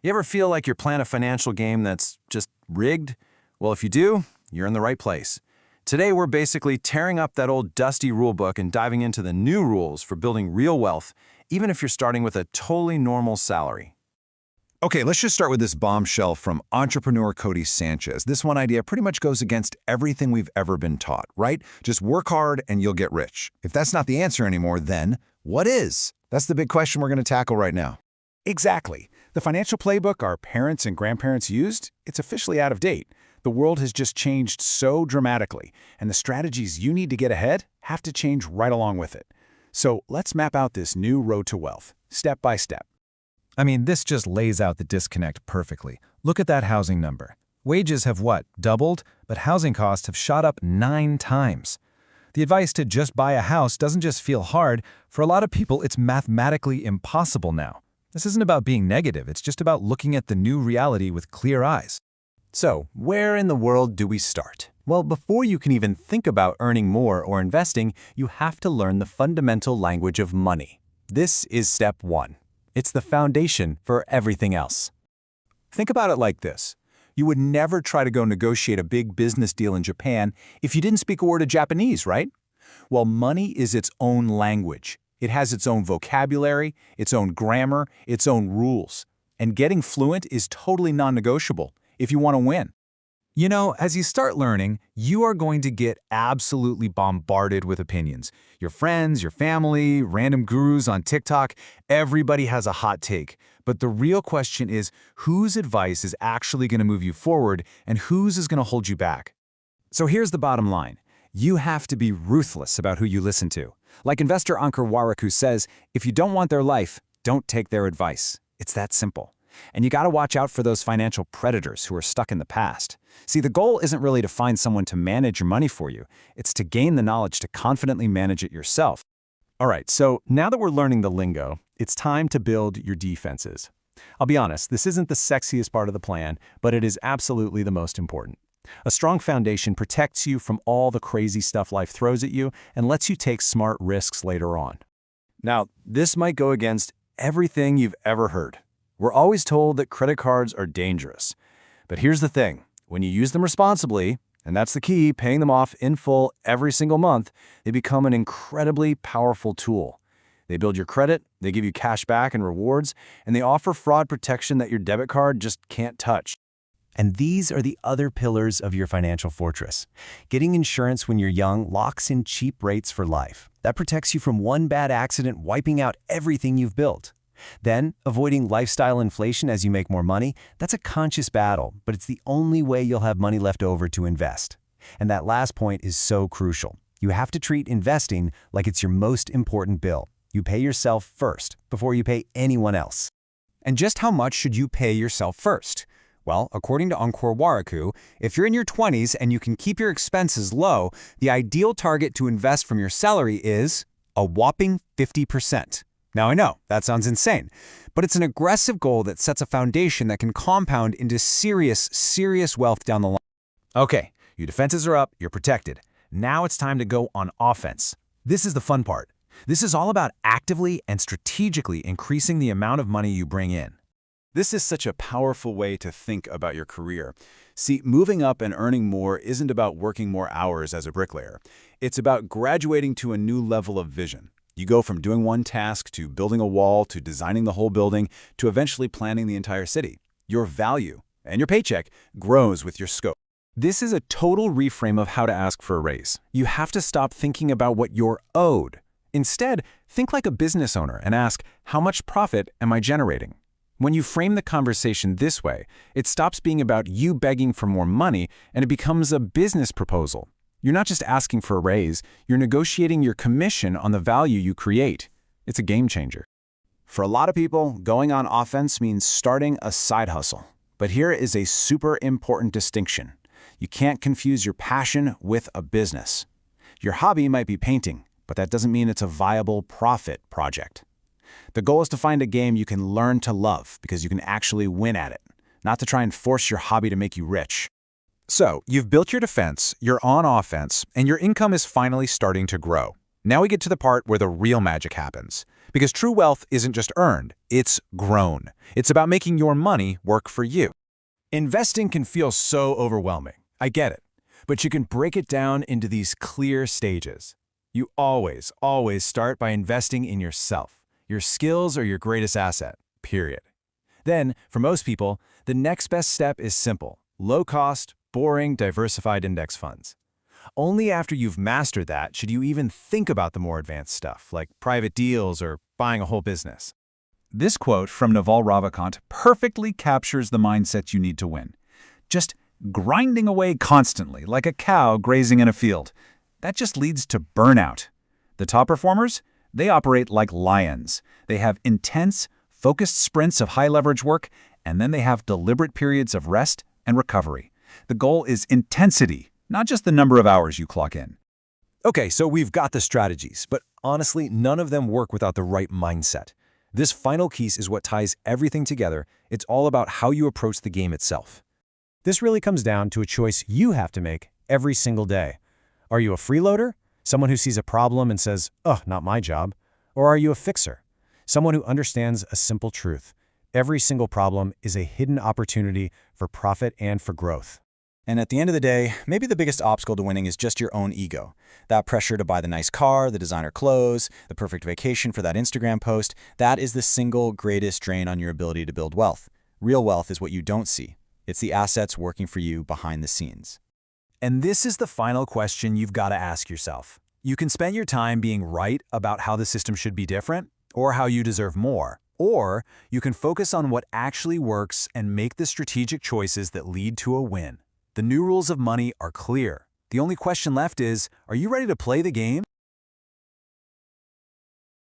You ever feel like you're playing a financial game that's just rigged? Well, if you do, you're in the right place. Today, we're basically tearing up that old dusty rulebook and diving into the new rules for building real wealth, even if you're starting with a totally normal salary. Okay, let's just start with this bombshell from entrepreneur Cody Sanchez. This one idea pretty much goes against everything we've ever been taught, right? Just work hard and you'll get rich. If that's not the answer anymore, then what is? That's the big question we're going to tackle right now. Exactly. The financial playbook our parents and grandparents used, it's officially out of date. The world has just changed so dramatically, and the strategies you need to get ahead have to change right along with it. So let's map out this new road to wealth, step by step. I mean, this just lays out the disconnect perfectly. Look at that housing number. Wages have what? Doubled, but housing costs have shot up 9 times. The advice to just buy a house doesn't just feel hard. For a lot of people, it's mathematically impossible now. This isn't about being negative, it's just about looking at the new reality with clear eyes. So, where in the world do we start? Well, before you can even think about earning more or investing, you have to learn the fundamental language of money. This is step 1. It's the foundation for everything else. Think about it like this. You would never try to go negotiate a big business deal in Japan if you didn't speak a word of Japanese, right? Well, money is its own language. It has its own vocabulary, its own grammar, its own rules. And getting fluent is totally non-negotiable if you want to win. You know, as you start learning, you are going to get absolutely bombarded with opinions. Your friends, your family, random gurus on TikTok, everybody has a hot take. But the real question is, whose advice is actually going to move you forward and whose is going to hold you back? So here's the bottom line. You have to be ruthless about who you listen to. Like investor Ankur Warikoo says, if you don't want their life, don't take their advice. It's that simple. And you got to watch out for those financial predators who are stuck in the past. See, the goal isn't really to find someone to manage your money for you. It's to gain the knowledge to confidently manage it yourself. All right, so now that we're learning the lingo, it's time to build your defenses. I'll be honest, this isn't the sexiest part of the plan, but it is absolutely the most important. A strong foundation protects you from all the crazy stuff life throws at you and lets you take smart risks later on. Now, this might go against everything you've ever heard. We're always told that credit cards are dangerous. But here's the thing. When you use them responsibly, and that's the key, paying them off in full every single month, they become an incredibly powerful tool. They build your credit, they give you cash back and rewards, and they offer fraud protection that your debit card just can't touch. And these are the other pillars of your financial fortress. Getting insurance when you're young locks in cheap rates for life. That protects you from one bad accident wiping out everything you've built. Then, avoiding lifestyle inflation as you make more money, that's a conscious battle, but it's the only way you'll have money left over to invest. And that last point is so crucial. You have to treat investing like it's your most important bill. You pay yourself first before you pay anyone else. And just how much should you pay yourself first? Well, according to Ankur Warikoo, if you're in your 20s and you can keep your expenses low, the ideal target to invest from your salary is a whopping 50%. Now I know, that sounds insane, but it's an aggressive goal that sets a foundation that can compound into serious wealth down the line. Okay, your defenses are up, you're protected. Now it's time to go on offense. This is the fun part. This is all about actively and strategically increasing the amount of money you bring in. This is such a powerful way to think about your career. See, moving up and earning more isn't about working more hours as a bricklayer. It's about graduating to a new level of vision. You go from doing one task to building a wall to designing the whole building to eventually planning the entire city. Your value and your paycheck grows with your scope. This is a total reframe of how to ask for a raise. You have to stop thinking about what you're owed. Instead, think like a business owner and ask, how much profit am I generating? When you frame the conversation this way, it stops being about you begging for more money and it becomes a business proposal. You're not just asking for a raise, you're negotiating your commission on the value you create. It's a game changer. For a lot of people, going on offense means starting a side hustle. But here is a super important distinction. You can't confuse your passion with a business. Your hobby might be painting, but that doesn't mean it's a viable profit project. The goal is to find a game you can learn to love because you can actually win at it, not to try and force your hobby to make you rich. So, you've built your defense, you're on offense, and your income is finally starting to grow. Now we get to the part where the real magic happens. Because true wealth isn't just earned, it's grown. It's about making your money work for you. Investing can feel so overwhelming. I get it. But you can break it down into these clear stages. You always start by investing in yourself. Your skills are your greatest asset, period. Then, for most people, the next best step is simple: low-cost, boring, diversified index funds. Only after you've mastered that should you even think about the more advanced stuff, like private deals or buying a whole business. This quote from Naval Ravikant perfectly captures the mindset you need to win. Just grinding away constantly, like a cow grazing in a field. That just leads to burnout. The top performers? They operate like lions. They have intense, focused sprints of high-leverage work, and then they have deliberate periods of rest and recovery. The goal is intensity, not just the number of hours you clock in. Okay, so we've got the strategies, but honestly, none of them work without the right mindset. This final piece is what ties everything together. It's all about how you approach the game itself. This really comes down to a choice you have to make every single day. Are you a freeloader? Someone who sees a problem and says, "Oh, not my job." Or are you a fixer? Someone who understands a simple truth. Every single problem is a hidden opportunity for profit and for growth. And at the end of the day, maybe the biggest obstacle to winning is just your own ego. That pressure to buy the nice car, the designer clothes, the perfect vacation for that Instagram post, that is the single greatest drain on your ability to build wealth. Real wealth is what you don't see. It's the assets working for you behind the scenes. And this is the final question you've got to ask yourself. You can spend your time being right about how the system should be different, or how you deserve more. Or you can focus on what actually works and make the strategic choices that lead to a win. The new rules of money are clear. The only question left is, are you ready to play the game?